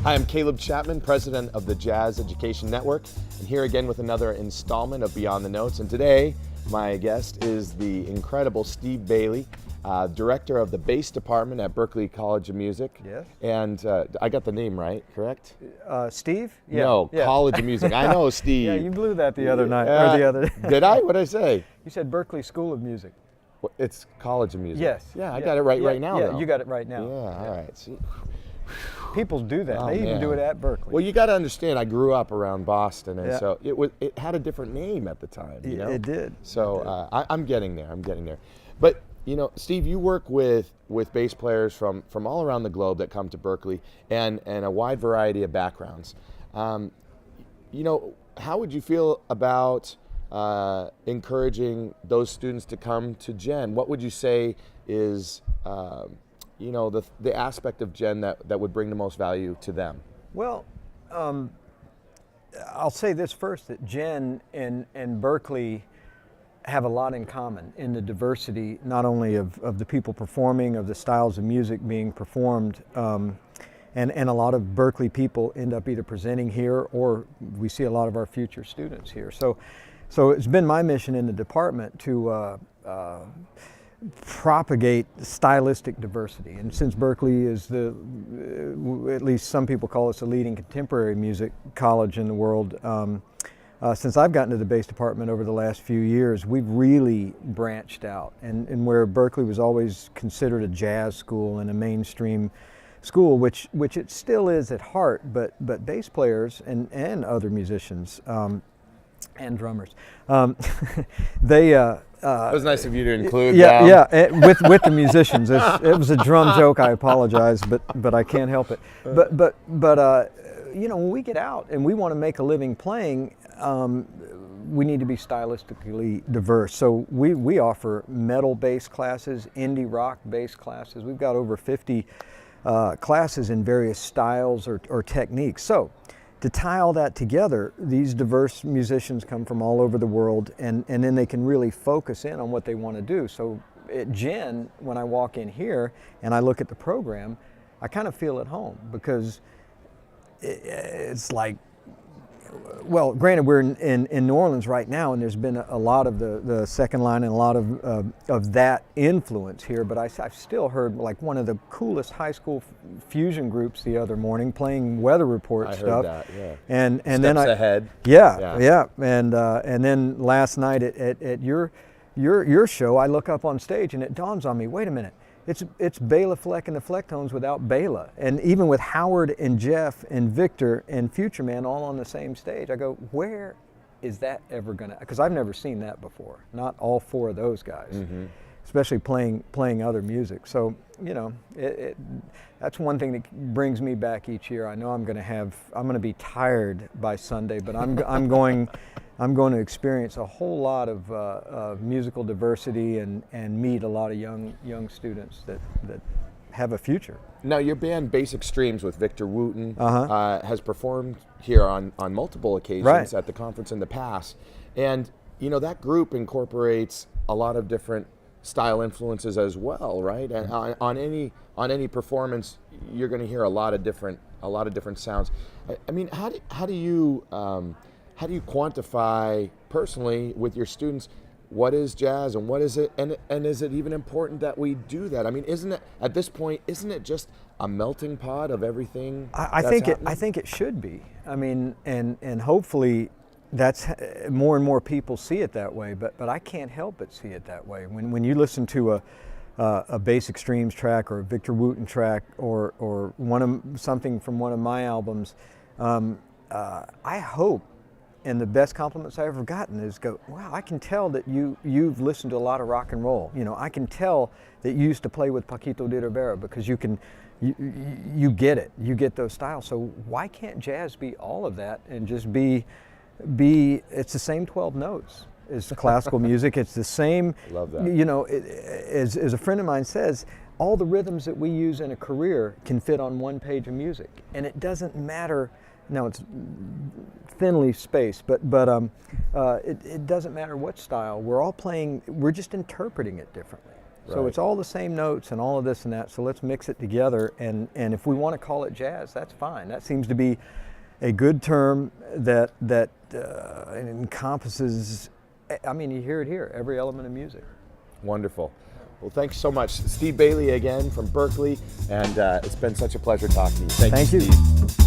Hi, I'm Caleb Chapman, president of the Jazz Education Network, and here again with another installment of Beyond the Notes. And today, my guest is the incredible Steve Bailey, director of the bass department at Berklee College of Music. Yes. And I got the name right, correct? Steve? Yeah. No, yeah. College of Music. I know Steve. Yeah, you blew that the other night, or the other. Did I? What did I say? You said Berklee School of Music. Well, it's College of Music. Yes. Yeah, I got it right now. Yeah, though. you got it right now. Yeah, all right. See. People do that. Oh, they even man. do it at Berklee. Well, you got to understand, I grew up around Boston, and Yeah. so it had a different name at the time. You know? It did. So I'm getting there. I'm getting there. But you know, Steve, you work with bass players from all around the globe that come to Berklee, and a wide variety of backgrounds. You know, how would you feel about encouraging those students to come to Gen? What would you say is you know, the aspect of Gen that would bring the most value to them? Well, I'll say this first, that Gen and Berklee have a lot in common in the diversity, not only of the people performing, of the styles of music being performed, and a lot of Berklee people end up either presenting here, or we see a lot of our future students here. So it's been my mission in the department to propagate stylistic diversity. And since Berklee is at least some people call us the leading contemporary music college in the world, since I've gotten to the bass department over the last few years, we've really branched out. And where Berklee was always considered a jazz school and a mainstream school, which it still is at heart, but bass players and other musicians and drummers, they It was nice of you to include yeah, with the musicians. It was a drum joke. I apologize, but I can't help it. But you know, when we get out and we want to make a living playing, we need to be stylistically diverse. So we offer metal bass classes, indie rock bass classes. We've got over 50 classes in various styles or techniques. So to tie all that together, these diverse musicians come from all over the world, and then they can really focus in on what they want to do. So at Gen, when I walk in here and I look at the program, I kind of feel at home, because it's like, well, granted, we're in New Orleans right now, and there's been a lot of the second line and a lot of that influence here, but I've still heard like one of the coolest high school fusion groups the other morning playing weather report stuff. I heard that, yeah. And Steps then ahead. Yeah. And then last night at your show, I look up on stage and it dawns on me, wait a minute. It's Bela Fleck and the Flecktones without Bela, and even with Howard and Jeff and Victor and Future Man all on the same stage. I go, where is that ever gonna? Because I've never seen that before. Not all four of those guys, especially playing other music. So you know, that's one thing that brings me back each year. I know I'm gonna be tired by Sunday, but I'm going to experience a whole lot of musical diversity and meet a lot of young students that have a future. Now, your band Basic Streams with Victor Wooten has performed here on multiple occasions at the conference in the past, and you know that group incorporates a lot of different style influences as well, right? And on any performance, you're going to hear a lot of different sounds. I mean, how do you quantify personally with your students what is jazz and what is it, and is it even important that we do that? I mean, isn't it at this point, isn't it just a melting pot of everything? I think it should be. I mean, and hopefully that's more and more people see it that way. But I can't help but see it that way. When you listen to a Basic Streams track or a Victor Wooten track or something from one of my albums, I hope. And the best compliments I've ever gotten is wow, I can tell that you've listened to a lot of rock and roll. You know, I can tell that you used to play with Paquito de Rivera, because you get it. You get those styles. So why can't jazz be all of that and just be it's the same 12 notes as classical music. It's the same. Love that. You know, as a friend of mine says, all the rhythms that we use in a career can fit on one page of music, and it doesn't matter. Now it's thinly spaced, but it doesn't matter what style. We're all playing. We're just interpreting it differently. So Right. it's all the same notes and all of this and that. So let's mix it together. And if we want to call it jazz, that's fine. That seems to be a good term that encompasses. I mean, you hear it here, every element of music. Wonderful. Well, thanks so much. Steve Bailey again from Berkeley, and it's been such a pleasure talking to you. Thank you. Steve.